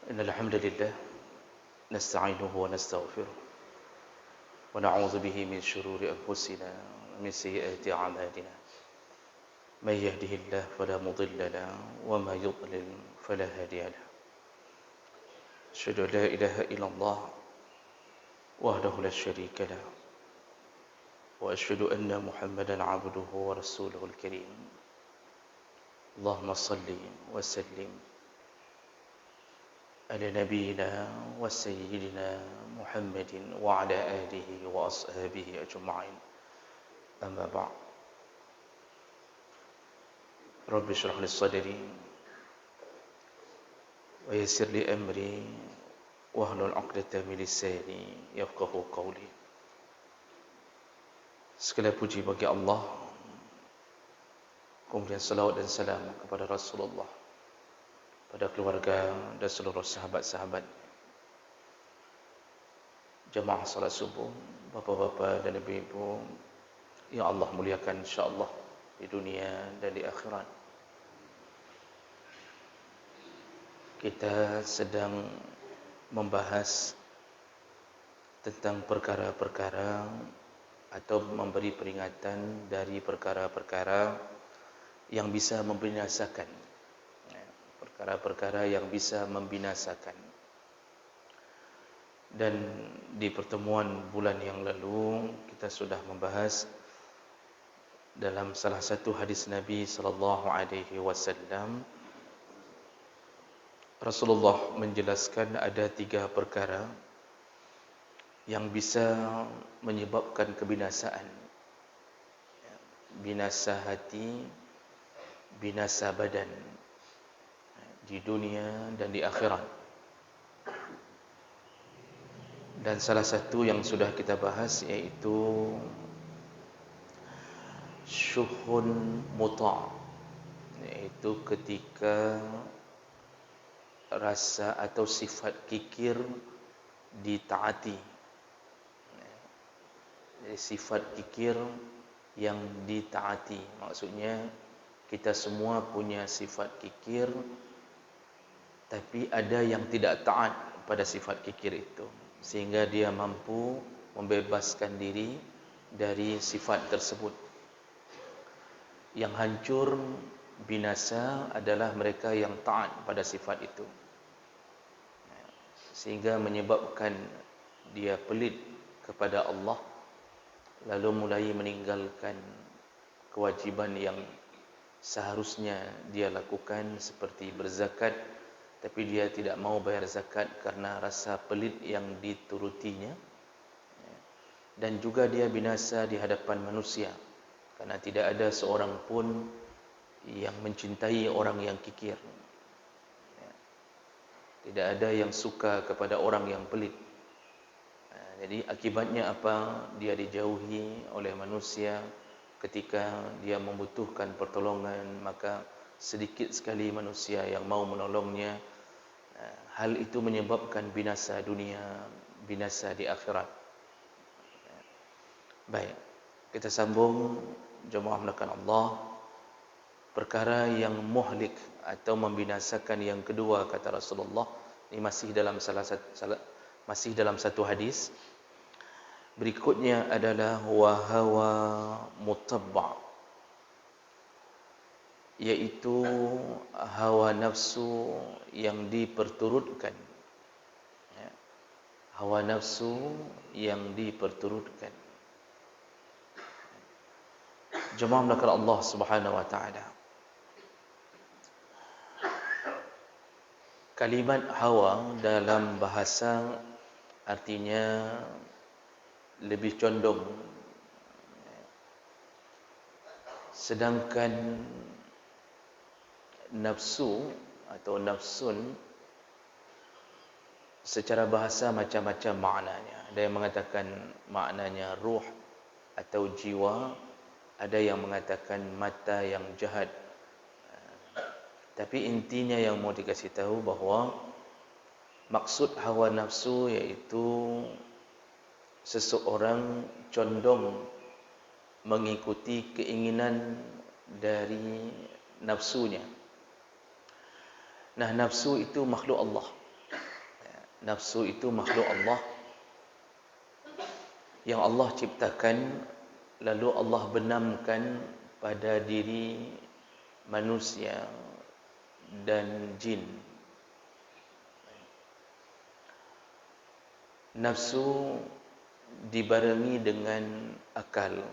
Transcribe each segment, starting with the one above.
إن الحمد لله نستعينه ونستغفره ونعوذ به من شرور أنفسنا ومن سيئات أعمالنا. من يهده الله فلا مضل له وما يضلل فلا هادي له. أشهد أن لا إله إلا الله وحده لا شريك له وأشهد أن محمدا عبده ورسوله الكريم. اللهم صل وسلم على نبينا وسيدنا محمد وعلى آله وأصحابه أجمعين. أما بعد. رب اشرح لي صدري ويسر لي أمري واحلل عقدة من لساني يفقهوا قولي. Segala puji bagi Allah, kemudian salawat dan salam kepada Rasulullah, pada keluarga dan seluruh sahabat-sahabat, jemaah salat subuh, bapa-bapa dan ibu-ibu yang Allah muliakan insya-Allah di dunia dan di akhirat. Kita sedang membahas tentang perkara-perkara atau memberi peringatan dari perkara-perkara yang bisa membinasakan. Perkara-perkara yang bisa membinasakan. Dan di pertemuan bulan yang lalu kita sudah membahas dalam salah satu hadis Nabi sallallahu alaihi wasallam, Rasulullah menjelaskan ada 3 perkara yang bisa menyebabkan kebinasaan. Binasa hati, binasa badan di dunia dan di akhirat. Dan salah satu yang sudah kita bahas yaitu syuhun muta', yaitu ketika rasa atau sifat kikir ditaati. Sifat kikir yang ditaati, maksudnya kita semua punya sifat kikir, tapi ada yang tidak taat pada sifat kikir itu, sehingga dia mampu membebaskan diri dari sifat tersebut. Yang hancur binasa adalah mereka yang taat pada sifat itu, sehingga menyebabkan dia pelit kepada Allah, lalu mulai meninggalkan kewajiban yang seharusnya dia lakukan seperti berzakat, tapi dia tidak mau bayar zakat karena rasa pelit yang diturutinya. Dan juga dia binasa di hadapan manusia karena tidak ada seorang pun yang mencintai orang yang kikir. Tidak ada yang suka kepada orang yang pelit. Jadi akibatnya apa? Dia dijauhi oleh manusia. Ketika dia membutuhkan pertolongan, maka sedikit sekali manusia yang mau menolongnya. Hal itu menyebabkan binasa dunia, binasa di akhirat. Baik, kita sambung. Jemaah melakukan Allah. Perkara yang muhlik atau membinasakan yang kedua, kata Rasulullah, ini masih dalam satu hadis. Berikutnya adalah wahawa mutabba', yaitu hawa nafsu yang diperturutkan. Hawa nafsu yang diperturutkan. Jemaah melakukan Allah Subhanahu wa taala. Kalimat hawa dalam bahasa artinya lebih condong, sedangkan nafsu atau nafsun secara bahasa macam-macam maknanya. Ada yang mengatakan maknanya ruh atau jiwa, ada yang mengatakan mata yang jahat. Tapi intinya yang mau dikasih tahu bahawa maksud hawa nafsu yaitu seseorang condong mengikuti keinginan dari nafsunya. Nah, nafsu itu makhluk Allah. nafsu itu makhluk Allah yang Allah ciptakan, lalu Allah benamkan pada diri manusia dan jin. Nafsu dibarengi dengan akal.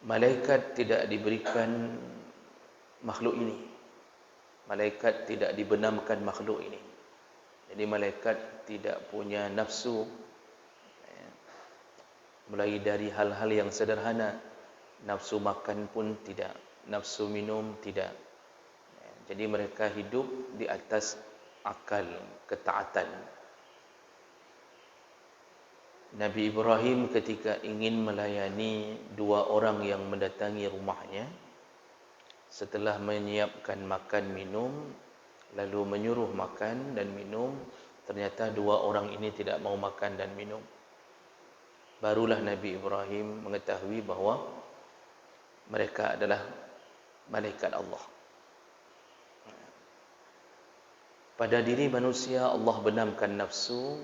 Malaikat tidak diberikan makhluk ini. Malaikat tidak dibenamkan makhluk ini. Jadi malaikat tidak punya nafsu. Mulai dari hal-hal yang sederhana, nafsu makan pun tidak, nafsu minum tidak. Jadi mereka hidup di atas akal, ketaatan. Nabi Ibrahim ketika ingin melayani dua orang yang mendatangi rumahnya, setelah menyiapkan makan minum, lalu menyuruh makan dan minum, ternyata dua orang ini tidak mau makan dan minum. Barulah Nabi Ibrahim mengetahui bahawa mereka adalah malaikat Allah. Pada diri manusia Allah benamkan nafsu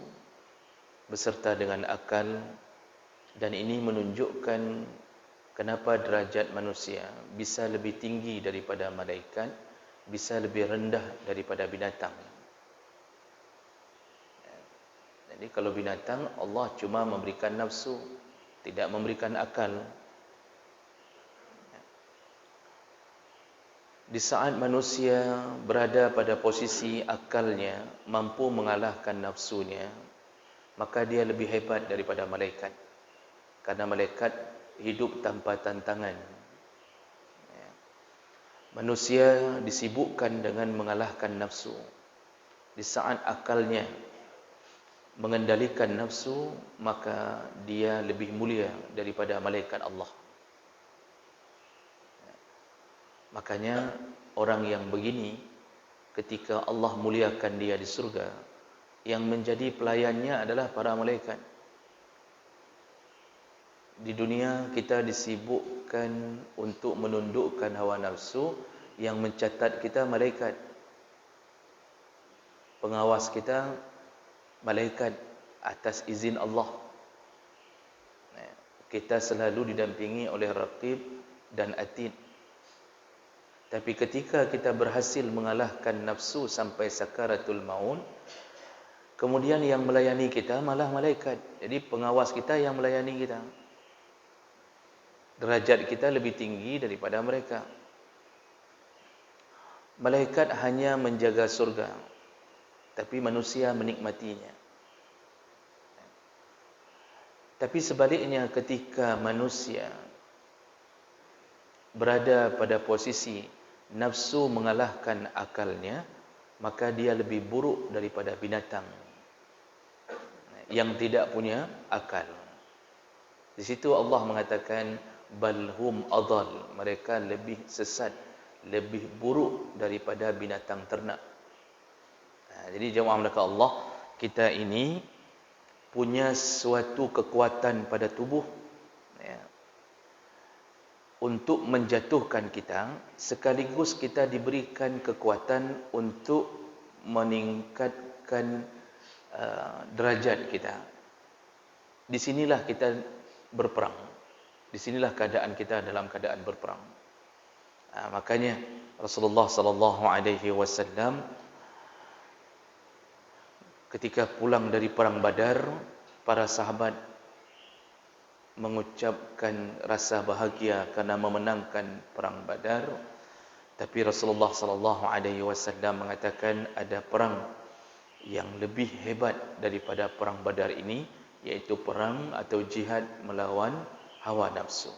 beserta dengan akal, dan ini menunjukkan kenapa derajat manusia bisa lebih tinggi daripada malaikat, bisa lebih rendah daripada binatang. Jadi kalau binatang, Allah cuma memberikan nafsu, tidak memberikan akal. Di saat manusia berada pada posisi akalnya mampu mengalahkan nafsunya, maka dia lebih hebat daripada malaikat. Karena malaikat hidup tanpa tantangan. Manusia disibukkan dengan mengalahkan nafsu. Di saat akalnya mengendalikan nafsu, maka dia lebih mulia daripada malaikat Allah. Makanya orang yang begini, ketika Allah muliakan dia di surga, yang menjadi pelayannya adalah para malaikat. Di dunia kita disibukkan untuk menundukkan hawa nafsu, yang mencatat kita malaikat. Pengawas kita malaikat atas izin Allah. Kita selalu didampingi oleh Raqib dan Atid. Tapi ketika kita berhasil mengalahkan nafsu sampai sakaratul maut, kemudian yang melayani kita malah malaikat. Jadi pengawas kita yang melayani kita. Derajat kita lebih tinggi daripada mereka. Malaikat hanya menjaga surga, tapi manusia menikmatinya. Tapi sebaliknya, ketika manusia berada pada posisi nafsu mengalahkan akalnya, maka dia lebih buruk daripada binatang yang tidak punya akal. Di situ Allah mengatakan balhum adall, mereka lebih sesat, lebih buruk daripada binatang ternak. Jadi jemaah melakukan Allah, kita ini punya suatu kekuatan pada tubuh untuk menjatuhkan kita, sekaligus kita diberikan kekuatan untuk meningkatkan derajat kita. Di sinilah kita berperang. Di sinilah keadaan kita dalam keadaan berperang. Makanya Rasulullah sallallahu alaihi wasallam ketika pulang dari perang Badar, para sahabat mengucapkan rasa bahagia karena memenangkan perang Badar. Tapi Rasulullah sallallahu alaihi wasallam mengatakan ada perang yang lebih hebat daripada perang Badar ini, yaitu perang atau jihad melawan hawa nafsu.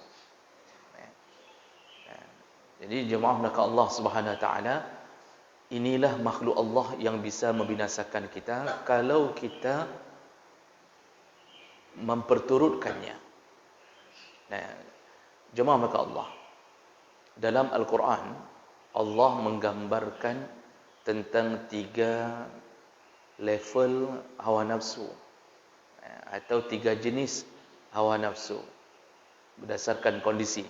Jadi jemaah melakukan Allah Subhanahu wa taala, inilah makhluk Allah yang bisa membinasakan kita kalau kita memperturutkannya. Jemaah maka Allah, dalam Al-Quran Allah menggambarkan tentang 3 level hawa nafsu atau 3 jenis hawa nafsu berdasarkan kondisi.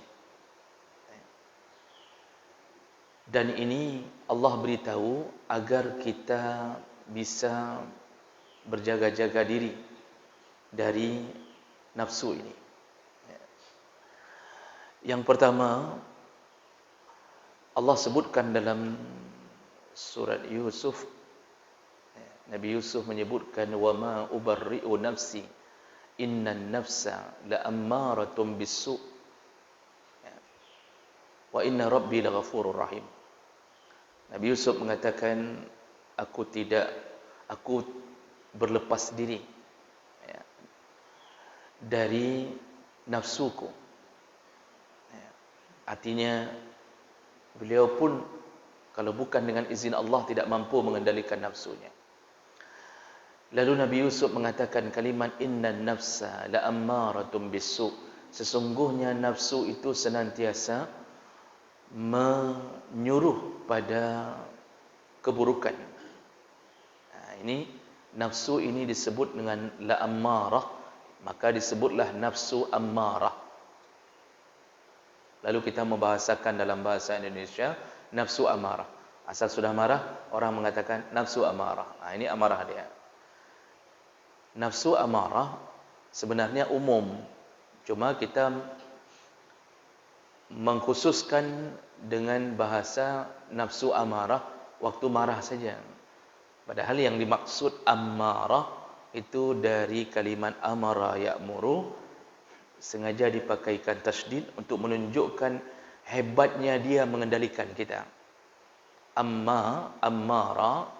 Dan ini Allah beritahu agar kita bisa berjaga-jaga diri dari nafsu ini. Yang pertama, Allah sebutkan dalam surat Yusuf, Nabi Yusuf menyebutkan, wa ma ubarri'u nafsi innan nafsa la'ammaratun bisu' wa inna rabbi laghafurur rahim. Nabi Yusuf mengatakan, aku berlepas diri dari nafsuku. Artinya beliau pun kalau bukan dengan izin Allah tidak mampu mengendalikan nafsunya. Lalu Nabi Yusuf mengatakan kalimat innan nafsa la'ammaratun bisu'. Sesungguhnya nafsu itu senantiasa menyuruh pada keburukan. Ini nafsu ini disebut dengan la'ammarah, maka disebutlah nafsu ammarah. Lalu kita membahasakan dalam bahasa Indonesia nafsu amarah. Asal sudah marah, orang mengatakan nafsu amarah. Ini amarah dia. Nafsu amarah sebenarnya umum, cuma kita mengkhususkan dengan bahasa nafsu amarah waktu marah saja. Padahal yang dimaksud amarah itu dari kalimat amara ya'muru, sengaja dipakaikan tasydid untuk menunjukkan hebatnya dia mengendalikan kita. Ammara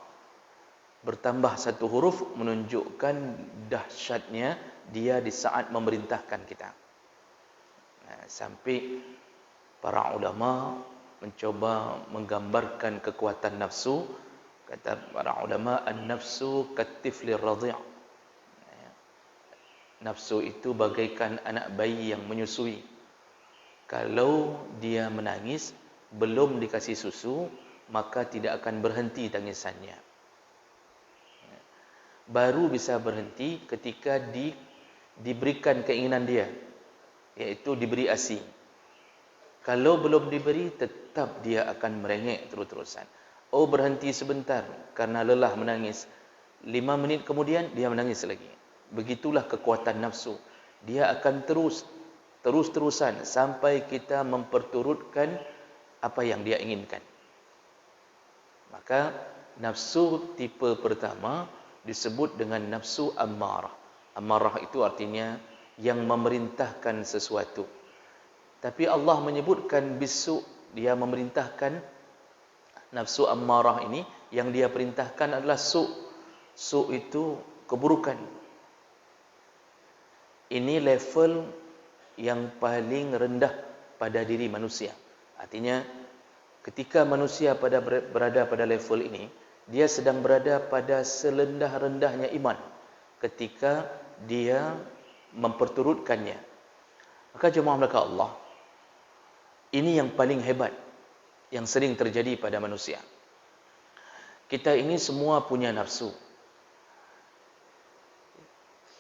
bertambah satu huruf menunjukkan dahsyatnya dia di saat memerintahkan kita. Sampai para ulama mencoba menggambarkan kekuatan nafsu. Kata para ulama, an-nafsu katiflir radhi'. Nafsu itu bagaikan anak bayi yang menyusui. Kalau dia menangis belum dikasih susu, maka tidak akan berhenti tangisannya. Baru bisa berhenti ketika diberikan keinginan dia, yaitu diberi ASI. Kalau belum diberi, tetap dia akan merengek terus-terusan. Oh, berhenti sebentar karena lelah menangis. 5 menit kemudian dia menangis lagi. Begitulah kekuatan nafsu. Dia akan terus-terusan sampai kita memperturutkan apa yang dia inginkan. Maka nafsu tipe pertama disebut dengan nafsu ammarah. Ammarah itu artinya yang memerintahkan sesuatu. Tapi Allah menyebutkan bisu, dia memerintahkan nafsu ammarah ini, yang dia perintahkan adalah su. Su itu keburukan. Ini level yang paling rendah pada diri manusia. Artinya ketika manusia berada pada level ini, dia sedang berada pada serendah-rendahnya iman ketika dia memperturutkannya. Maka jemaah belaka Allah, ini yang paling hebat yang sering terjadi pada manusia. Kita ini semua punya nafsu.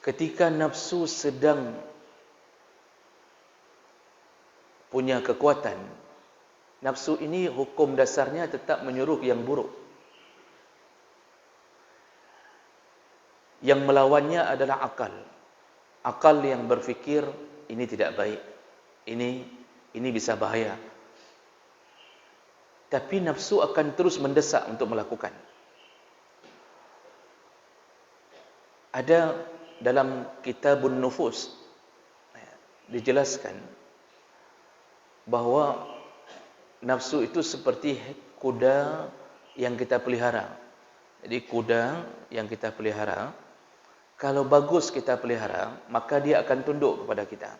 Ketika nafsu sedang punya kekuatan, nafsu ini hukum dasarnya tetap menyuruh yang buruk. Yang melawannya adalah akal. Akal yang berfikir ini tidak baik, ini bisa bahaya. Tapi nafsu akan terus mendesak untuk melakukan. Ada dalam Kitabun Nufus dijelaskan bahwa nafsu itu seperti kuda yang kita pelihara. Jadi kuda yang kita pelihara, kalau bagus kita pelihara, maka dia akan tunduk kepada kita.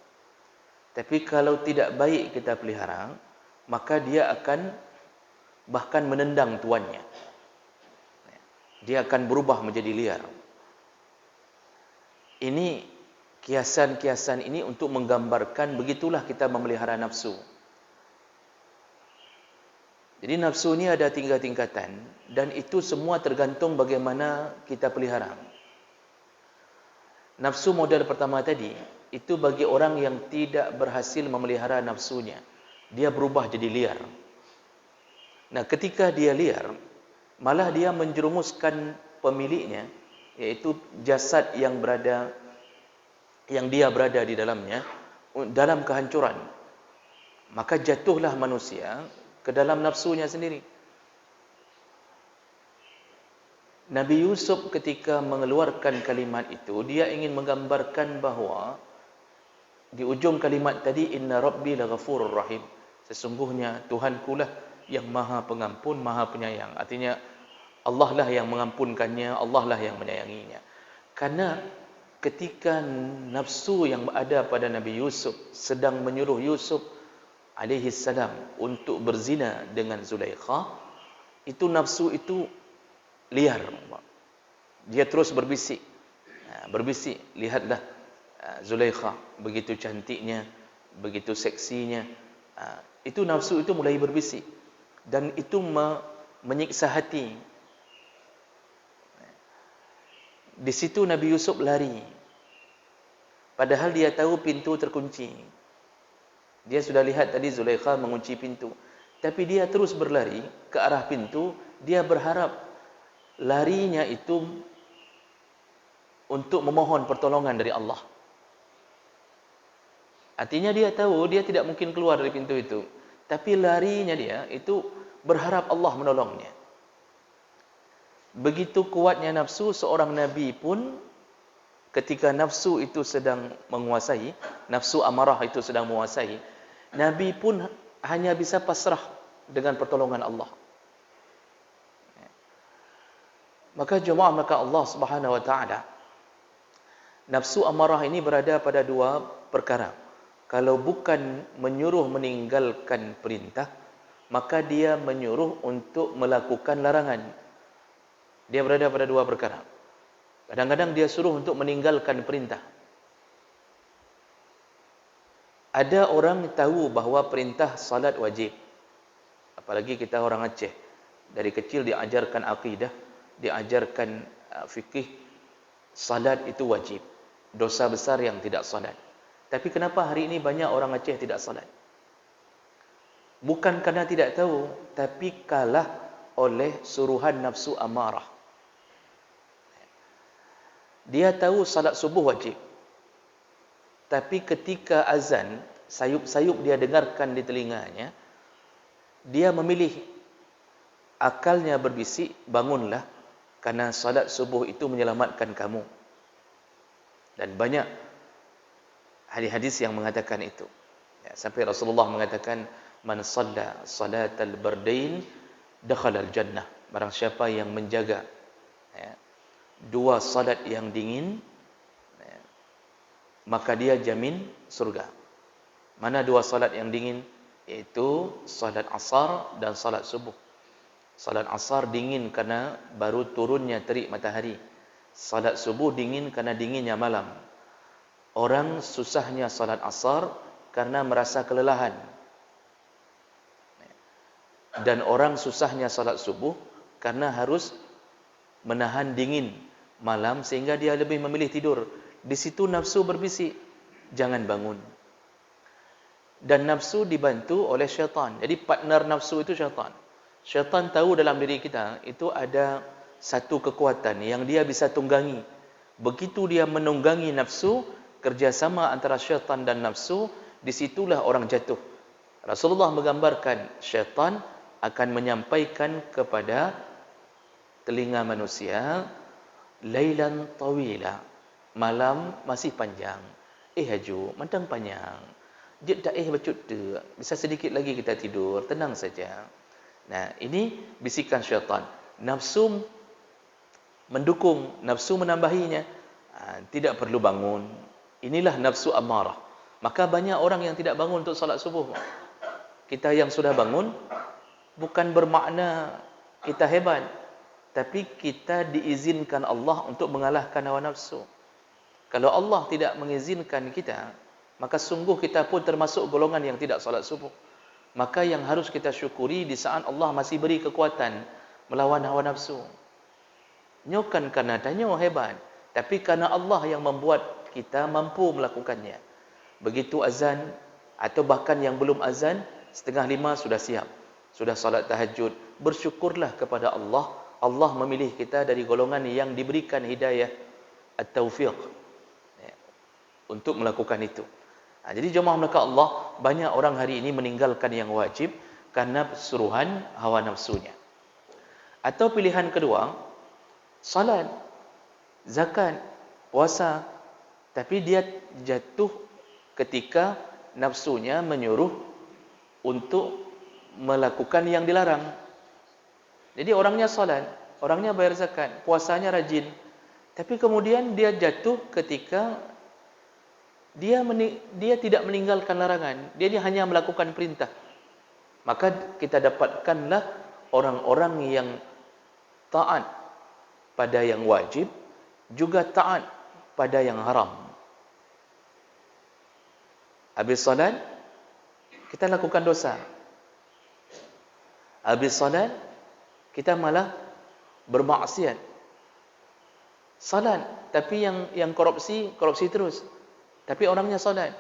Tapi kalau tidak baik kita pelihara, maka dia akan bahkan menendang tuannya. Dia akan berubah menjadi liar. Ini kiasan-kiasan ini untuk menggambarkan begitulah kita memelihara nafsu. Jadi nafsu ini ada tingkat-tingkatan, dan itu semua tergantung bagaimana kita pelihara. Nafsu model pertama tadi, itu bagi orang yang tidak berhasil memelihara nafsunya. Dia berubah jadi liar. Nah, ketika dia liar, malah dia menjerumuskan pemiliknya, yaitu jasad yang dia berada di dalamnya, dalam kehancuran. Maka jatuhlah manusia ke dalam nafsunya sendiri. Nabi Yusuf ketika mengeluarkan kalimat itu, dia ingin menggambarkan bahawa di ujung kalimat tadi, inna rabbi laghafurur rahim, sesungguhnya Tuhanku lah yang maha pengampun, maha penyayang. Artinya Allah lah yang mengampunkannya, Allah lah yang menyayanginya. Karena ketika nafsu yang ada pada Nabi Yusuf sedang menyuruh Yusuf alaihi salam untuk berzina dengan Zulaikha, itu nafsu itu liar. Dia terus berbisik. Berbisik, lihatlah Zulaikha begitu cantiknya, begitu seksinya. Itu nafsu itu mulai berbisik, dan itu menyiksa hati. Di situ Nabi Yusuf lari, padahal dia tahu pintu terkunci. Dia sudah lihat tadi Zulaikha mengunci pintu, tapi dia terus berlari ke arah pintu. Dia berharap larinya itu untuk memohon pertolongan dari Allah. Artinya dia tahu dia tidak mungkin keluar dari pintu itu, tapi larinya dia itu berharap Allah menolongnya. Begitu kuatnya nafsu seorang nabi pun, ketika nafsu itu sedang menguasai, nafsu amarah itu sedang menguasai, nabi pun hanya bisa pasrah dengan pertolongan Allah. Maka jemaah, maka Allah Subhanahu wa taala, nafsu amarah ini berada pada dua perkara. Kalau bukan menyuruh meninggalkan perintah, maka dia menyuruh untuk melakukan larangan. Dia berada pada dua perkara. Kadang-kadang dia suruh untuk meninggalkan perintah. Ada orang tahu bahawa perintah salat wajib. Apalagi kita orang Aceh, dari kecil diajarkan akidah, diajarkan fikih, salat itu wajib. Dosa besar yang tidak salat. Tapi kenapa hari ini banyak orang Aceh tidak salat? Bukan karena tidak tahu, tapi kalah oleh suruhan nafsu amarah. Dia tahu salat subuh wajib, tapi ketika azan, sayup-sayup dia dengarkan di telinganya, dia memilih, akalnya berbisik, bangunlah, karena salat subuh itu menyelamatkan kamu. Dan banyak hadis-hadis yang mengatakan itu. Sampai Rasulullah mengatakan, man shalla salatal bardain dakhala al-jannah. Barang siapa yang menjaga dua salat yang dingin, maka dia jamin surga. Mana dua salat yang dingin? Yaitu salat asar dan salat subuh. Salat asar dingin karena baru turunnya terik matahari. Salat subuh dingin karena dinginnya malam. Orang susahnya salat asar karena merasa kelelahan. Dan orang susahnya salat subuh karena harus menahan dingin malam, sehingga dia lebih memilih tidur. Di situ nafsu berbisik, jangan bangun. Dan nafsu dibantu oleh syaitan. Jadi partner nafsu itu syaitan. Syaitan tahu dalam diri kita itu ada satu kekuatan yang dia bisa tunggangi. Begitu dia menunggangi nafsu, kerjasama antara syaitan dan nafsu, disitulah orang jatuh. Rasulullah menggambarkan syaitan akan menyampaikan kepada telinga manusia, lailan tawila, malam masih panjang. Haju, mandang panjang. Jid dah bacut tu, bisa sedikit lagi kita tidur, tenang saja. Nah, ini bisikan syaitan. Nafsu mendukung, nafsu menambahinya. Tidak perlu bangun. Inilah nafsu amarah. Maka banyak orang yang tidak bangun untuk salat subuh. Kita yang sudah bangun, bukan bermakna kita hebat, tapi kita diizinkan Allah untuk mengalahkan hawa nafsu. Kalau Allah tidak mengizinkan kita, maka sungguh kita pun termasuk golongan yang tidak salat subuh. Maka yang harus kita syukuri di saat Allah masih beri kekuatan melawan hawa nafsu. Nyokan karena tanya hebat, tapi karena Allah yang membuat kita mampu melakukannya. Begitu azan, atau bahkan yang belum azan, 4:30 sudah siap. sudah salat tahajud, bersyukurlah kepada Allah. Allah memilih kita dari golongan yang diberikan hidayah at-taufiq untuk melakukan itu. Jadi jemaah melakukan Allah, banyak orang hari ini meninggalkan yang wajib karena suruhan hawa nafsunya. Atau pilihan kedua, salat, zakat, puasa, tapi dia jatuh ketika nafsunya menyuruh untuk melakukan yang dilarang. Jadi orangnya salat, orangnya bayar zakat, puasanya rajin, tapi kemudian dia jatuh ketika dia tidak meninggalkan larangan, dia hanya melakukan perintah. Maka kita dapatkanlah orang-orang yang taat pada yang wajib, juga taat pada yang haram. Habis salat, kita lakukan dosa. Habis salat, kita malah bermaksiat. Salat, tapi yang korupsi terus. Tapi orangnya salat.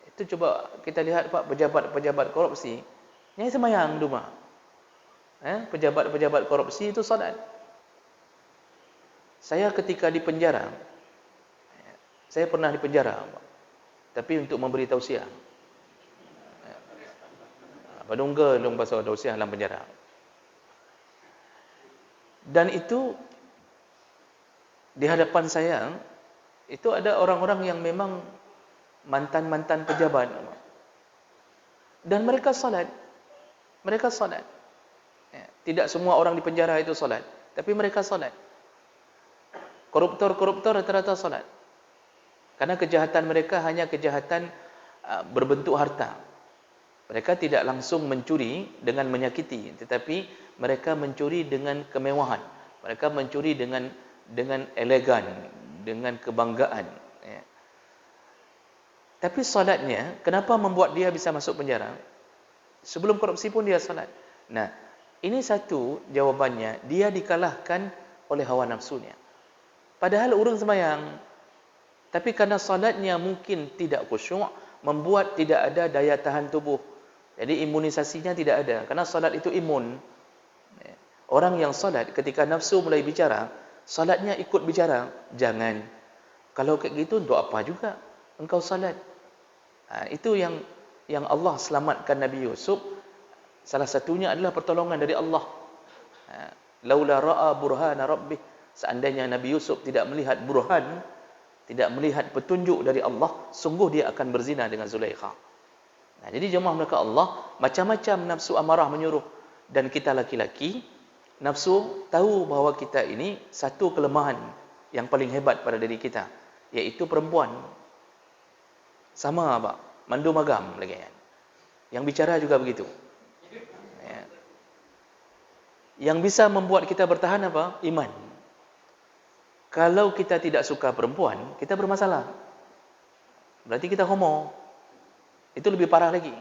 Itu coba kita lihat Pak, pejabat-pejabat korupsi, yang sembahyang di rumah. Pejabat-pejabat korupsi itu salat. Saya ketika di penjara, saya pernah di penjara, tapi untuk memberi tausiah. Padungga dong pasal tausiah dalam penjara. Dan itu di hadapan saya itu ada orang-orang yang memang mantan-mantan pejabat, dan mereka salat. Mereka salat. Tidak semua orang di penjara itu salat, tapi mereka salat. Koruptor rata-rata salat. Karena kejahatan mereka hanya kejahatan berbentuk harta. Mereka tidak langsung mencuri dengan menyakiti, tetapi mereka mencuri dengan kemewahan. Mereka mencuri dengan elegan, dengan kebanggaan. Tapi salatnya, kenapa membuat dia bisa masuk penjara? Sebelum korupsi pun dia salat. Nah, ini satu jawabannya, dia dikalahkan oleh hawa nafsunya. Padahal orang sembahyang, tapi karena salatnya mungkin tidak khusyuk, membuat tidak ada daya tahan tubuh. Jadi imunisasinya tidak ada, karena salat itu imun. Orang yang salat ketika nafsu mulai bicara, salatnya ikut bicara. Jangan. Kalau kayak gitu untuk apa juga engkau salat? Itu yang Allah selamatkan Nabi Yusuf. Salah satunya adalah pertolongan dari Allah. Laula ra'a burhana rabbih. Seandainya Nabi Yusuf tidak melihat burhan, tidak melihat petunjuk dari Allah, sungguh dia akan berzina dengan Zulaikha. Jadi jemaah mereka Allah, macam-macam nafsu amarah menyuruh. Dan kita laki-laki, nafsu tahu bahawa kita ini satu kelemahan yang paling hebat pada diri kita, iaitu perempuan. Sama Pak, mandu magam lagi kan. Yang bicara juga begitu. Yang bisa membuat kita bertahan apa? Iman. Kalau kita tidak suka perempuan, kita bermasalah. Berarti kita homo. Itu lebih parah lagi.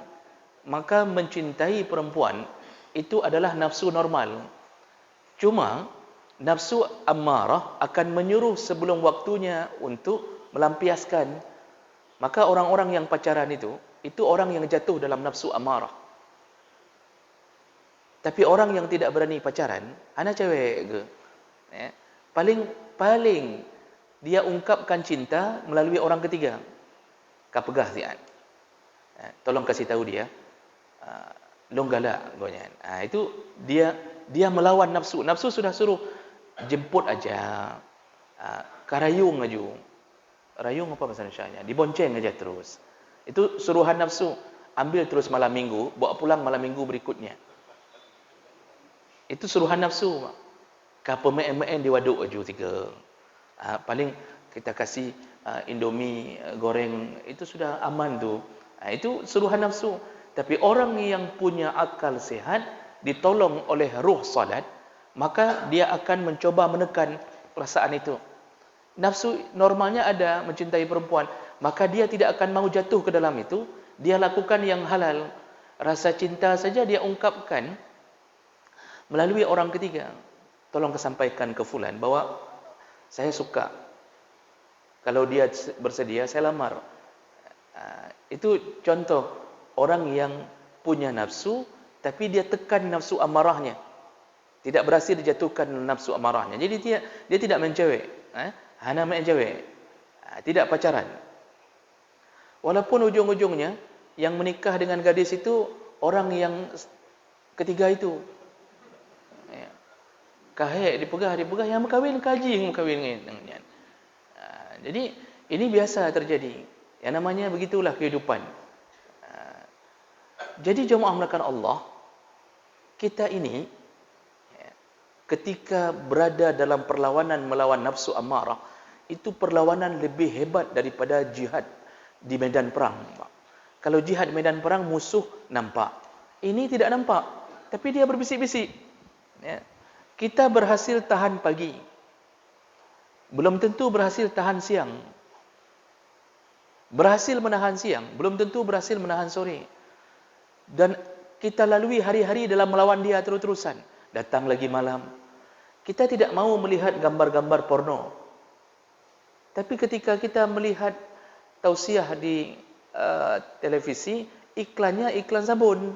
Maka mencintai perempuan itu adalah nafsu normal. Cuma nafsu amarah akan menyuruh sebelum waktunya untuk melampiaskan. Maka orang-orang yang pacaran itu orang yang jatuh dalam nafsu amarah. Tapi orang yang tidak berani pacaran, anak cewek ke, paling dia ungkapkan cinta melalui orang ketiga. Kapegah sian. Tolong kasih tahu dia, longgala gonya. Itu dia melawan nafsu. Nafsu sudah suruh jemput aja, karayung aja. Rayung apa bahasa Indonesianya? Dibonceng aja terus. Itu suruhan nafsu. Ambil terus malam minggu, bawa pulang malam minggu berikutnya. Itu suruhan nafsu. Kapa me-me di waduk aja tiga. Paling kita kasih Indomie goreng, itu sudah aman tu. Itu suruhan nafsu. Tapi orang yang punya akal sehat, ditolong oleh ruh salat, maka dia akan mencoba menekan perasaan itu. Nafsu normalnya ada, mencintai perempuan, maka dia tidak akan mau jatuh ke dalam itu. Dia lakukan yang halal. Rasa cinta saja dia ungkapkan melalui orang ketiga. Tolong kesampaikan ke fulan bahwa saya suka. Kalau dia bersedia, saya lamar. Itu contoh orang yang punya nafsu, tapi dia tekan nafsu amarahnya. Tidak berhasil dijatuhkan nafsu amarahnya. Jadi dia tidak main cewek. Hana main cewek. Tidak pacaran. Walaupun ujung-ujungnya yang menikah dengan gadis itu orang yang ketiga itu. Kahek dipegah, yang berkahwin kaji yang berkahwin. Jadi ini biasa terjadi. Yang namanya begitulah kehidupan. Jadi jemaah melakukan Allah, kita ini ketika berada dalam perlawanan melawan nafsu amarah, itu perlawanan lebih hebat daripada jihad di medan perang. Kalau jihad di medan perang, musuh nampak. Ini tidak nampak, tapi dia berbisik-bisik. Kita berhasil tahan pagi, belum tentu berhasil tahan siang. Berhasil menahan siang, belum tentu berhasil menahan sore. Dan kita lalui hari-hari dalam melawan dia terus-terusan. Datang lagi malam. Kita tidak mau melihat gambar-gambar porno. Tapi ketika kita melihat tausiah di televisi, iklannya iklan sabun.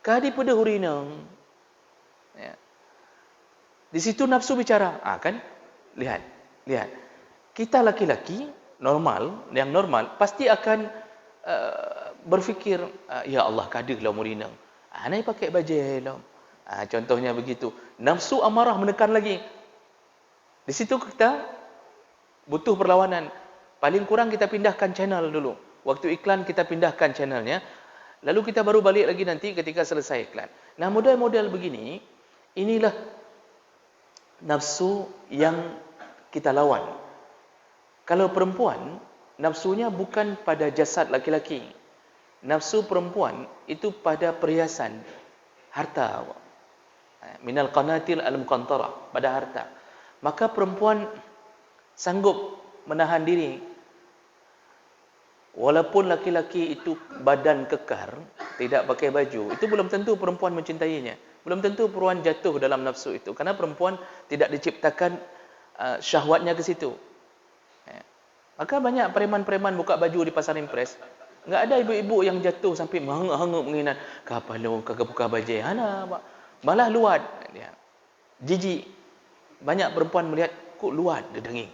Kadi pada hurinang. Di situ nafsu bicara. Kan? Lihat. Kita laki-laki normal, yang normal, pasti akan berfikir, ya Allah, kadilah murinang. Anai pakai baju lah. Contohnya begitu. Nafsu amarah menekan lagi. Di situ kita butuh perlawanan. Paling kurang kita pindahkan channel dulu. Waktu iklan kita pindahkan channelnya. Lalu kita baru balik lagi nanti ketika selesai iklan. Nah, model-model begini, inilah nafsu yang kita lawan. Kalau perempuan, nafsunya bukan pada jasad laki-laki. Nafsu perempuan itu pada perhiasan, harta. Minal qanatil al-muqantarah, pada harta. Maka perempuan sanggup menahan diri. Walaupun laki-laki itu badan kekar, tidak pakai baju, itu belum tentu perempuan mencintainya. Belum tentu perempuan jatuh dalam nafsu itu. Karena perempuan tidak diciptakan syahwatnya ke situ. Maka banyak preman-preman buka baju di pasar impres. Enggak ada ibu-ibu yang jatuh sampai menghanguk menginan. Kapal lu kagak buka baju. Hana, malah luat dia. Jijik. Banyak perempuan melihat kok luat dia denging.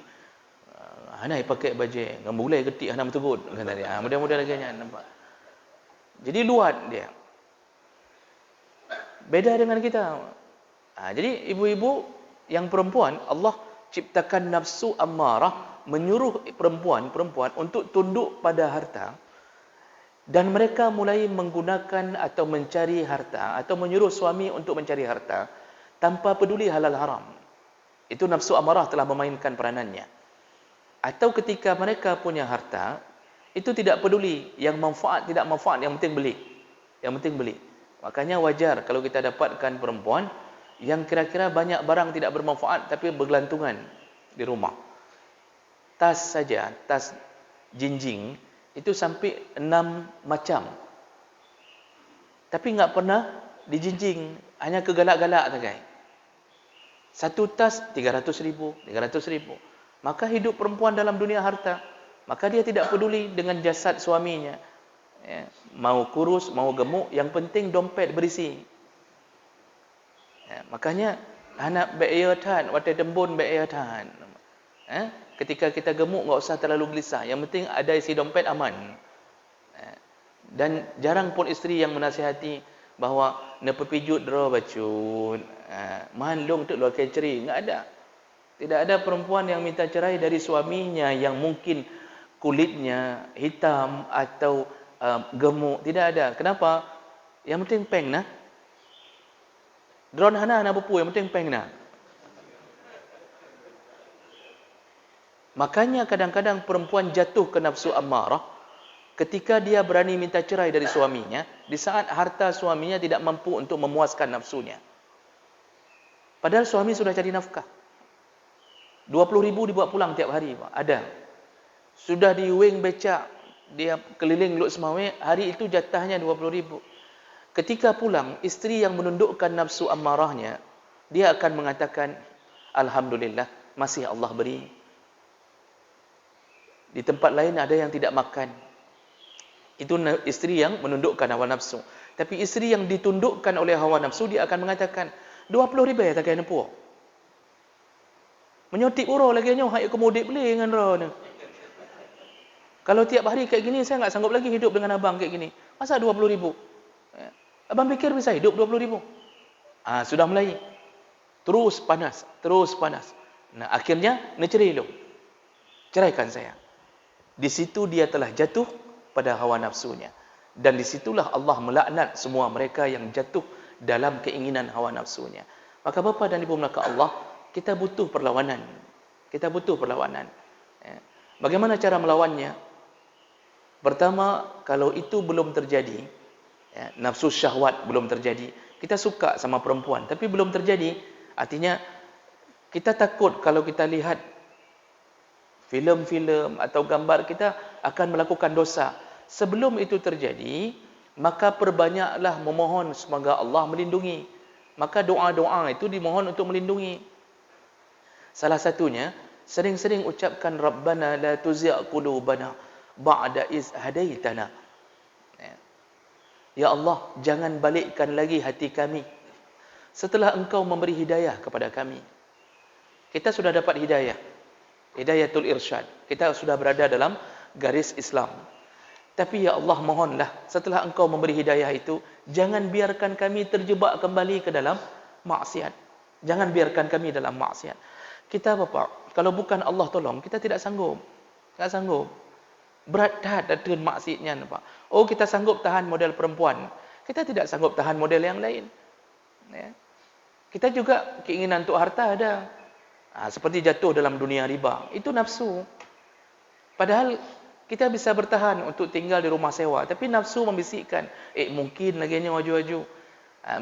Hana pakai baju, ngambulai getik hana bertegut kata dia. Mudah-mudahan lagi nampak. Jadi luat dia. Beda dengan kita. Jadi ibu-ibu yang perempuan, Allah ciptakan nafsu amarah, menyuruh perempuan untuk tunduk pada harta. Dan mereka mulai menggunakan atau mencari harta, atau menyuruh suami untuk mencari harta tanpa peduli halal haram. Itu nafsu amarah telah memainkan peranannya. Atau ketika mereka punya harta, itu tidak peduli yang manfaat tidak manfaat, yang penting beli. Yang penting beli. Makanya wajar kalau kita dapatkan perempuan yang kira-kira banyak barang tidak bermanfaat tapi bergelantungan di rumah. Tas saja, tas jinjing itu sampai 6 macam. Tapi enggak pernah dijinjing, hanya kegalak-galak saja. Satu tas 300,000, 300,000. Maka hidup perempuan dalam dunia harta, maka dia tidak peduli dengan jasad suaminya. Mau kurus, mau gemuk, yang penting dompet berisi. Makanya anak be'aya tan, wate dembun be'aya tan. Ketika kita gemuk, enggak usah terlalu gelisah. Yang penting ada isi dompet aman. Dan jarang pun isteri yang menasihati bahawa nepepijut dera bacut. Manlung tu luar keceri. Enggak ada. Tidak ada perempuan yang minta cerai dari suaminya yang mungkin kulitnya hitam atau gemuk. Tidak ada. Kenapa? Yang penting peng nah. Drone hana bepu, yang penting peng nah. Makanya kadang-kadang perempuan jatuh ke nafsu amarah ketika dia berani minta cerai dari suaminya di saat harta suaminya tidak mampu untuk memuaskan nafsunya. Padahal suami sudah cari nafkah. 20,000 dibuat pulang tiap hari, Pak. Ada. Sudah di wing becak, dia keliling Luk Semawe, hari itu jatahnya 20,000. Ketika pulang, isteri yang menundukkan nafsu amarahnya, dia akan mengatakan, Alhamdulillah, masih Allah beri. Di tempat lain ada yang tidak makan. Itu isteri yang menundukkan hawa nafsu. Tapi isteri yang ditundukkan oleh hawa nafsu, dia akan mengatakan, 20 ribu tak kena puak. Menyotik urau lagi nyo, hai akomodik beli dengan roh ni. Kalau tiap hari kayak gini, saya enggak sanggup lagi hidup dengan abang kayak gini. Masa 20 ribu? Abang fikir bisa hidup 20 ribu? Sudah mulai. Terus panas, terus panas. Nah, akhirnya, cerai lu. Ceraikan saya. Di situ dia telah jatuh pada hawa nafsunya. Dan disitulah Allah melaknat semua mereka yang jatuh dalam keinginan hawa nafsunya. Maka bapa dan ibu melaka Allah, kita butuh perlawanan. Kita butuh perlawanan. Bagaimana cara melawannya? Pertama, kalau itu belum terjadi, nafsu syahwat belum terjadi, kita suka sama perempuan, tapi belum terjadi, artinya kita takut kalau kita lihat filem-filem atau gambar, kita akan melakukan dosa. Sebelum itu terjadi, maka perbanyaklah memohon semoga Allah melindungi. Maka doa-doa itu dimohon untuk melindungi. Salah satunya, sering-sering ucapkan Rabbana la tuzigh qulubana ba'da iz hadaitana. Ya Allah, jangan balikkan lagi hati kami setelah Engkau memberi hidayah kepada kami. Kita sudah dapat hidayah, hidayatul irsyad. Kita sudah berada dalam garis Islam. Tapi ya Allah, mohonlah setelah Engkau memberi hidayah itu, jangan biarkan kami terjebak kembali ke dalam maksiat. Jangan biarkan kami dalam maksiat. Kita Bapak, kalau bukan Allah tolong, kita tidak sanggup. Tak sanggup. Berat dah dengan maksiatnya Bapak. Oh, kita sanggup tahan model perempuan. Kita tidak sanggup tahan model yang lain. Ya. Kita juga keinginan untuk harta ada. Seperti jatuh dalam dunia riba. Itu nafsu. Padahal kita bisa bertahan untuk tinggal di rumah sewa. Tapi nafsu membisikkan. Mungkin lagi ni waju-waju.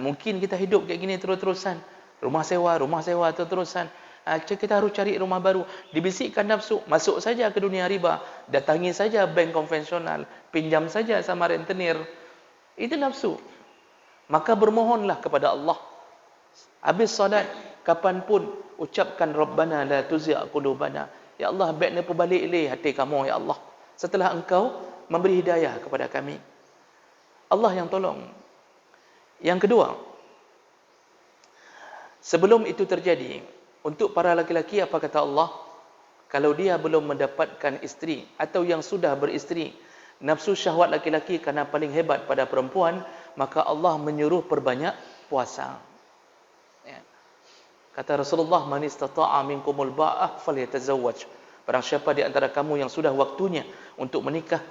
Mungkin kita hidup kayak gini terus-terusan. Rumah sewa terus-terusan. Kita harus cari rumah baru. Dibisikkan nafsu. Masuk saja ke dunia riba. Datangi saja bank konvensional. Pinjam saja sama rentenir. Itu nafsu. Maka bermohonlah kepada Allah. Habis salat, kapanpun ucapkan Rabbana la tuzigh qulubana. Ya Allah, baiknya perbalik hati kamu, ya Allah. Setelah Engkau memberi hidayah kepada kami. Allah yang tolong. Yang kedua, sebelum itu terjadi, untuk para laki-laki apa kata Allah? Kalau dia belum mendapatkan isteri atau yang sudah beristeri, nafsu syahwat laki-laki kerana paling hebat pada perempuan, maka Allah menyuruh perbanyak puasa. Kata Rasulullah, man istata'a minkumul ba'ah falyatazawwaj. Barang siapa di antara kamu yang sudah waktunya untuk menikah,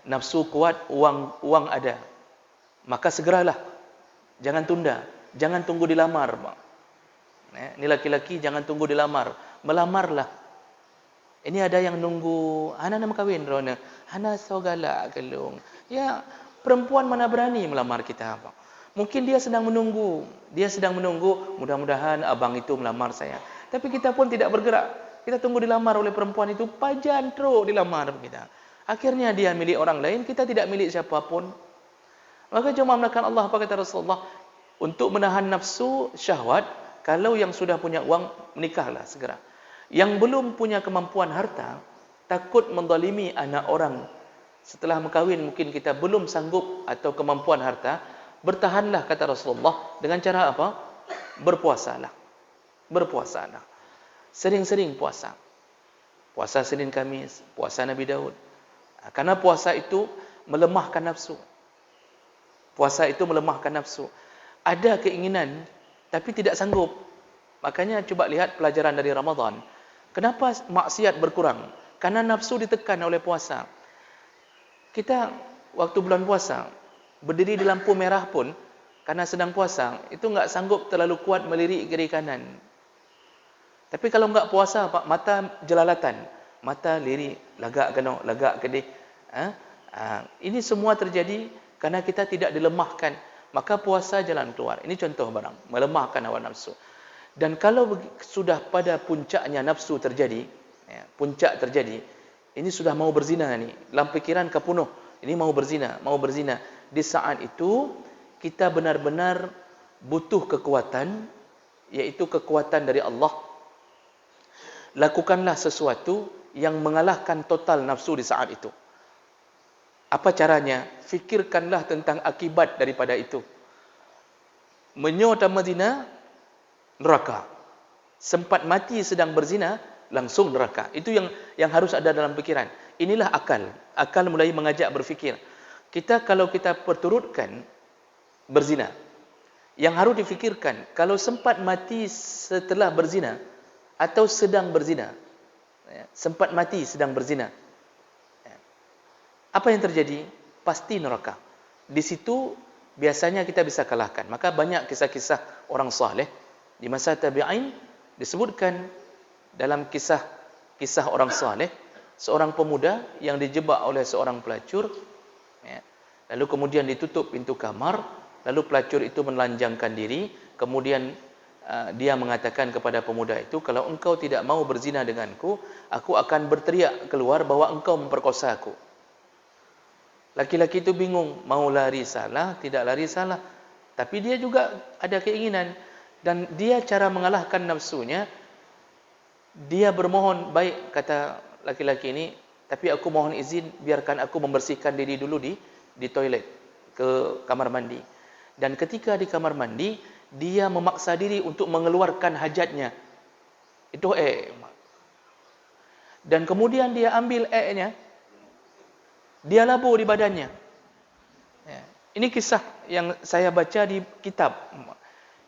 nafsu kuat, uang ada, maka segeralah. Jangan tunda, jangan tunggu dilamar. Ini laki-laki jangan tunggu dilamar, melamarlah. Ini ada yang nunggu, hana nak kahwin rona, hana sogala kelung. Ya, perempuan mana berani melamar kita, Bang? Mungkin dia sedang menunggu. Mudah-mudahan abang itu melamar saya. Tapi kita pun tidak bergerak. Kita tunggu dilamar oleh perempuan itu, pajan teruk dilamar kita. Akhirnya dia milik orang lain, kita tidak milik siapapun. Maka cuma melakukan Allah, apa kata Rasulullah? Untuk menahan nafsu syahwat, kalau yang sudah punya uang, menikahlah segera. Yang belum punya kemampuan harta, takut menzalimi anak orang. Setelah berkahwin, mungkin kita belum sanggup atau kemampuan harta, bertahanlah, kata Rasulullah, dengan cara apa? Berpuasalah. Sering-sering puasa. Puasa Senin Kamis, puasa Nabi Daud. Karena puasa itu melemahkan nafsu. Ada keinginan, tapi tidak sanggup. Makanya coba lihat pelajaran dari Ramadan. Kenapa maksiat berkurang? Karena nafsu ditekan oleh puasa. Kita waktu bulan puasa, berdiri di lampu merah pun, karena sedang puasa, itu enggak sanggup terlalu kuat melirik kiri kanan. Tapi kalau enggak puasa, mata jelalatan, mata lirik, lagak kedih. Ini semua terjadi karena kita tidak dilemahkan. Maka puasa jalan keluar. Ini contoh barang, melemahkan hawa nafsu. Dan kalau sudah pada puncaknya nafsu terjadi, puncak terjadi, ini sudah mau berzina ni, dalam fikiran kepenuh, ini mau berzina. Di saat itu, kita benar-benar butuh kekuatan, yaitu kekuatan dari Allah. Lakukanlah sesuatu yang mengalahkan total nafsu di saat itu. Apa caranya? Fikirkanlah tentang akibat daripada itu. Menyota zina, neraka. Sempat mati sedang berzina, langsung neraka. Itu yang harus ada dalam pikiran. Inilah akal. Akal mulai mengajak berfikir. Kalau kita perturutkan berzina, yang harus difikirkan, kalau sempat mati setelah berzina atau sedang berzina, sempat mati sedang berzina, apa yang terjadi? Pasti neraka. Di situ biasanya kita bisa kalahkan. Maka banyak kisah-kisah orang saleh di masa tabi'in disebutkan dalam kisah orang saleh, seorang pemuda yang dijebak oleh seorang pelacur, lalu kemudian ditutup pintu kamar, lalu pelacur itu menelanjangkan diri, kemudian dia mengatakan kepada pemuda itu, kalau engkau tidak mau berzina denganku, aku akan berteriak keluar bahwa engkau memperkosa aku. Laki-laki itu bingung, mau lari salah, tidak lari salah. Tapi dia juga ada keinginan. Dan dia cara mengalahkan nafsunya, dia bermohon, baik kata laki-laki ini, tapi aku mohon izin, biarkan aku membersihkan diri dulu di toilet, ke kamar mandi. Dan ketika di kamar mandi, dia memaksa diri untuk mengeluarkan hajatnya. Itu dan kemudian dia ambil nya, dia labur di badannya. Ini kisah yang saya baca di kitab.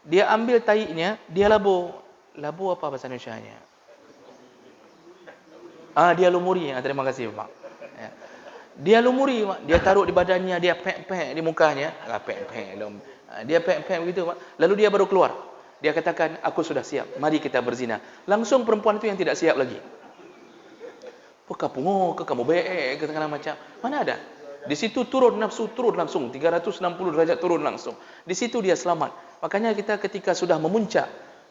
Dia ambil taiknya, dia labur. Labur apa bahasa Indonesianya? Dia lumuri. Terima kasih, Pak. Dia lumuri, Pak. Dia taruh di badannya, dia pek-pek di mukanya. Dia pek-pek begitu, Pak. Lalu dia baru keluar. Dia katakan, aku sudah siap. Mari kita berzina. Langsung perempuan itu yang tidak siap lagi. Kamu beek, ke segala macam. Mana ada? Di situ turun nafsu, turun langsung 360 derajat turun langsung. Di situ dia selamat. Makanya kita ketika sudah memuncak,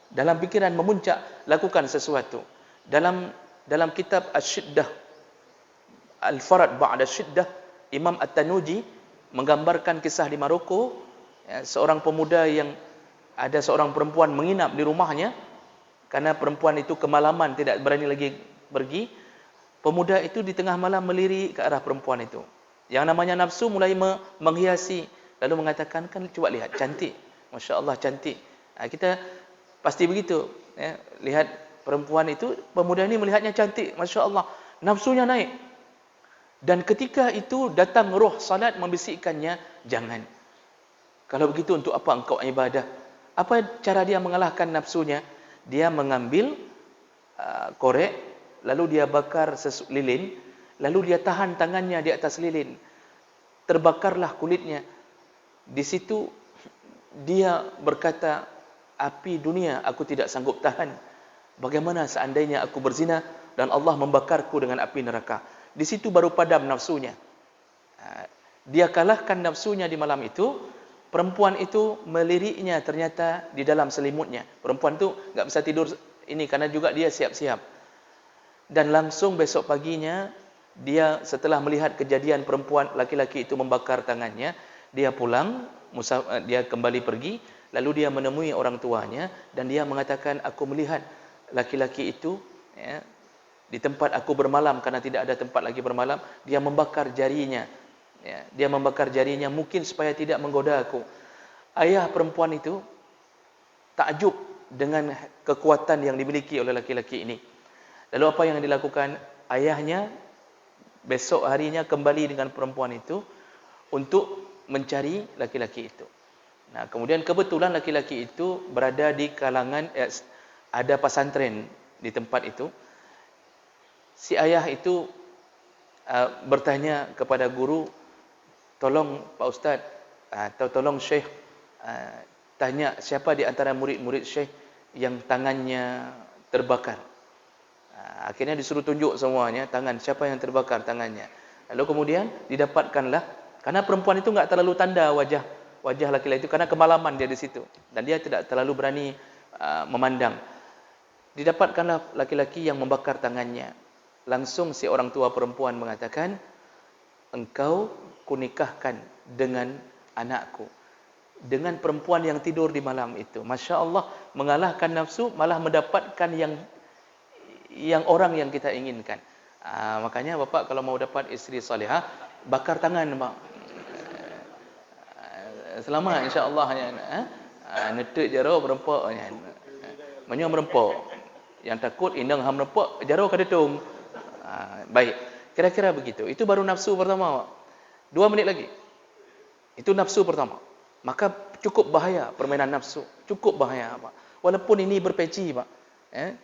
dalam pikiran memuncak, lakukan sesuatu. Dalam kitab Asy-Syiddah, Al-Farad Ba'da Syiddah, Imam At-Tanuji menggambarkan kisah di Maroko, seorang pemuda yang ada seorang perempuan menginap di rumahnya karena perempuan itu kemalaman tidak berani lagi pergi. Pemuda itu di tengah malam melirik ke arah perempuan itu. Yang namanya nafsu mulai menghiasi. Lalu mengatakan, kan coba lihat, cantik. Masya Allah, cantik. Kita pasti begitu. Lihat perempuan itu, pemuda ini melihatnya cantik. Masya Allah, nafsunya naik. Dan ketika itu datang roh salat membisikkannya, jangan. Kalau begitu untuk apa engkau ibadah? Apa cara dia mengalahkan nafsunya? Dia mengambil korek, lalu dia bakar lilin, lalu dia tahan tangannya di atas lilin. Terbakarlah kulitnya. Di situ dia berkata, api dunia aku tidak sanggup tahan. Bagaimana seandainya aku berzina dan Allah membakarku dengan api neraka? Di situ baru padam nafsunya. Dia kalahkan nafsunya di malam itu. Perempuan itu meliriknya ternyata di dalam selimutnya. Perempuan itu enggak bisa tidur ini karena juga dia siap-siap. Dan langsung besok paginya, dia setelah melihat kejadian perempuan laki-laki itu membakar tangannya, dia pulang, dia kembali pergi, lalu dia menemui orang tuanya, dan dia mengatakan, aku melihat laki-laki itu, di tempat aku bermalam, karena tidak ada tempat lagi bermalam, dia membakar jarinya. Dia membakar jarinya mungkin supaya tidak menggoda aku. Ayah perempuan itu takjub dengan kekuatan yang dimiliki oleh laki-laki ini. Lalu apa yang dilakukan? Ayahnya besok harinya kembali dengan perempuan itu untuk mencari laki-laki itu. Nah, kemudian kebetulan laki-laki itu berada di kalangan, ada pesantren di tempat itu. Si ayah itu bertanya kepada guru, tolong Pak Ustaz, atau tolong Syekh, tanya siapa di antara murid-murid Syekh yang tangannya terbakar. Akhirnya disuruh tunjuk semuanya tangan, siapa yang terbakar tangannya. Lalu kemudian didapatkanlah, karena perempuan itu enggak terlalu tanda wajah laki-laki itu karena kemalaman dia di situ dan dia tidak terlalu berani memandang. Didapatkanlah laki-laki yang membakar tangannya. Langsung si orang tua perempuan mengatakan, engkau kunikahkan dengan anakku, dengan perempuan yang tidur di malam itu. Masya Allah, mengalahkan nafsu malah mendapatkan yang orang yang kita inginkan. Makanya bapak kalau mau dapat istri salihah, bakar tangan pak. Selamat insya-Allah ya. Netek jaro berempak ya. Menyo merempak. Yang takut indang ham merempak jaro kadetung. Baik. Kira-kira begitu. Itu baru nafsu pertama, Pak. 2 menit lagi. Itu nafsu pertama. Maka cukup bahaya permainan nafsu. Cukup bahaya, Pak. Walaupun ini berpeci, Pak.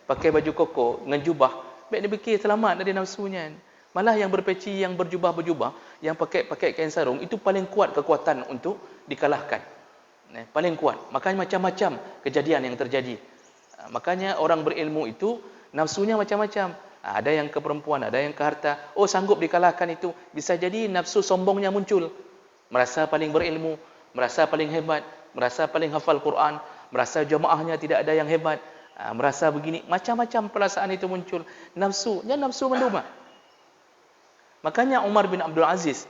Pakai baju koko, dengan jubah. Baik dia fikir selamat dari nafsunya. Malah yang berpeci, yang berjubah-berjubah, yang pakai kain sarung, itu paling kuat kekuatan untuk dikalahkan. Paling kuat. Makanya macam-macam kejadian yang terjadi. Makanya orang berilmu itu, nafsunya macam-macam. Ada yang ke perempuan, ada yang ke harta. Oh, sanggup dikalahkan itu. Bisa jadi nafsu sombongnya muncul. Merasa paling berilmu, merasa paling hebat, merasa paling hafal Quran, merasa jemaahnya tidak ada yang hebat, merasa begini. Macam-macam perasaan itu muncul. Nafsunya nafsu menduma. Makanya Umar bin Abdul Aziz,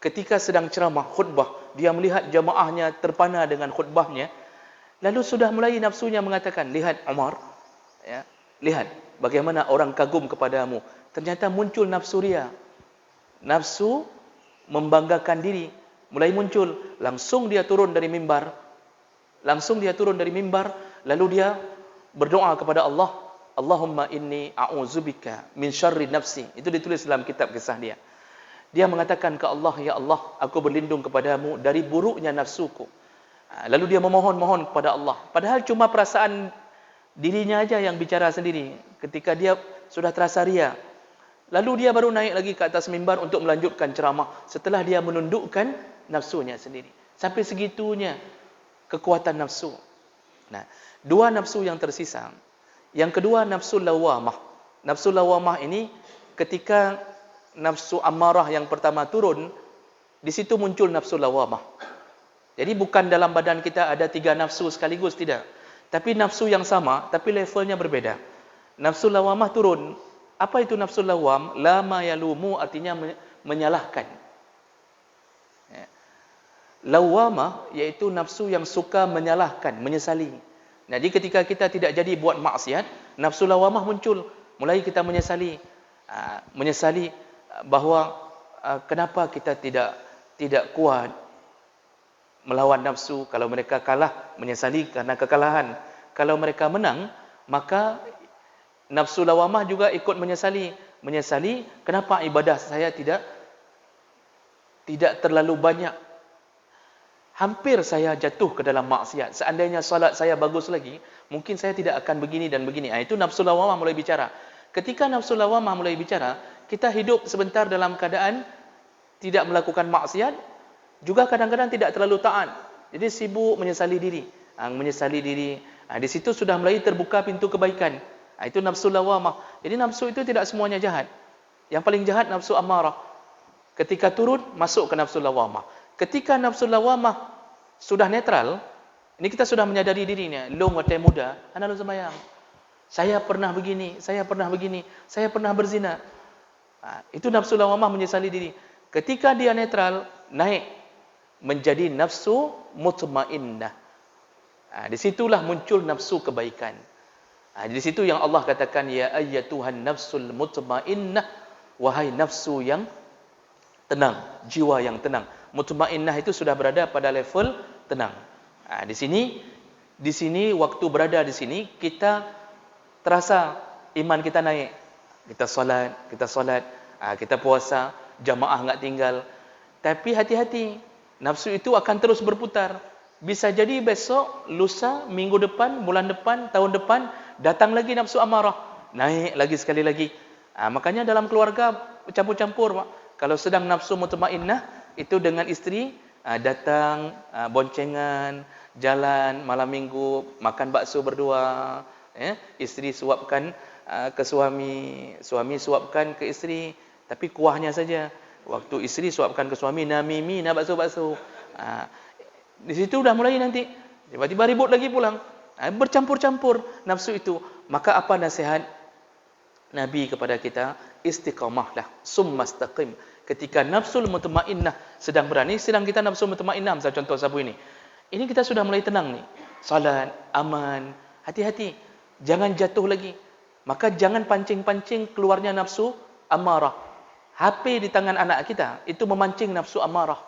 ketika sedang ceramah, khutbah, dia melihat jemaahnya terpana dengan khutbahnya, lalu sudah mulai nafsunya mengatakan, lihat Umar, ya, lihat bagaimana orang kagum kepadamu. Ternyata muncul nafsu ria, nafsu membanggakan diri, mulai muncul. Langsung dia turun dari mimbar, lalu dia berdoa kepada Allah, Allahumma inni a'udzubika min syarri nafsi. Itu ditulis dalam kitab kisah dia. Dia mengatakan ke Allah, ya Allah, aku berlindung kepadamu dari buruknya nafsuku. Lalu dia memohon-mohon kepada Allah. Padahal cuma perasaan dirinya aja yang bicara sendiri. Ketika dia sudah terasa ria. Lalu dia baru naik lagi ke atas mimbar untuk melanjutkan ceramah. Setelah dia menundukkan nafsunya sendiri. Sampai segitunya kekuatan nafsu. Nah, 2 nafsu yang tersisa. Yang kedua, nafsu lawamah. Nafsu lawamah ini ketika nafsu amarah yang pertama turun, di situ muncul nafsu lawamah. Jadi bukan dalam badan kita ada 3 nafsu sekaligus, tidak. Tapi nafsu yang sama, tapi levelnya berbeda. Nafsu lawamah turun. Apa itu nafsu lawam? Lama yalumu artinya menyalahkan. Lawamah iaitu nafsu yang suka menyalahkan, menyesali. Jadi ketika kita tidak jadi buat maksiat, nafsu lawamah muncul. Mulai kita menyesali. Menyesali bahawa kenapa kita tidak kuat melawan nafsu. Kalau mereka kalah, menyesali karena kekalahan. Kalau mereka menang, maka nafsu lawamah juga ikut menyesali. Menyesali kenapa ibadah saya tidak terlalu banyak. Hampir saya jatuh ke dalam maksiat. Seandainya salat saya bagus lagi, mungkin saya tidak akan begini dan begini. Itu nafsu lawamah mulai bicara. Ketika nafsu lawamah mulai bicara, kita hidup sebentar dalam keadaan tidak melakukan maksiat, juga kadang-kadang tidak terlalu taat. Jadi sibuk menyesali diri. Di situ sudah mulai terbuka pintu kebaikan. Itu nafsu lawamah. Jadi nafsu itu tidak semuanya jahat. Yang paling jahat nafsu amarah. Ketika turun, masuk ke nafsu lawamah. Ketika nafsu lawamah sudah netral, ini kita sudah menyadari dirinya. Long waktu muda, ana lu sembahyang. Saya pernah begini, saya pernah berzina. Itu nafsu lawamah menyesali diri. Ketika dia netral, naik menjadi nafsu mutmainnah. Disitulah muncul nafsu kebaikan. Di situ yang Allah katakan, ya ayyatuhan nafsul mutmainnah, wahai nafsu yang tenang, jiwa yang tenang. Mutmainnah itu sudah berada pada level tenang. Di sini waktu berada di sini kita terasa iman kita naik. Kita solat, kita puasa, jamaah enggak tinggal. Tapi hati-hati, nafsu itu akan terus berputar. Bisa jadi besok, lusa, minggu depan, bulan depan, tahun depan datang lagi nafsu amarah, naik lagi sekali lagi. Makanya dalam keluarga campur-campur, Pak. Kalau sedang nafsu mutmainnah, itu dengan isteri datang boncengan, jalan malam minggu, makan bakso berdua, isteri suapkan ke suami, suami suapkan ke isteri, tapi kuahnya saja. Waktu isteri suapkan ke suami, namimi, nak bakso-bakso. Di situ dah mulai nanti tiba-tiba ribut lagi pulang. Bercampur-campur nafsu itu. Maka apa nasihat Nabi kepada kita? Istiqamahlah, summastaqim. Ketika nafsul mutmainnah sedang berani, sedang kita nafsul mutmainnah, misalnya contoh sabu ini. Ini kita sudah mulai tenang nih. Salat, aman, hati-hati. Jangan jatuh lagi. Maka jangan pancing-pancing keluarnya nafsu amarah. HP di tangan anak kita itu memancing nafsu amarah.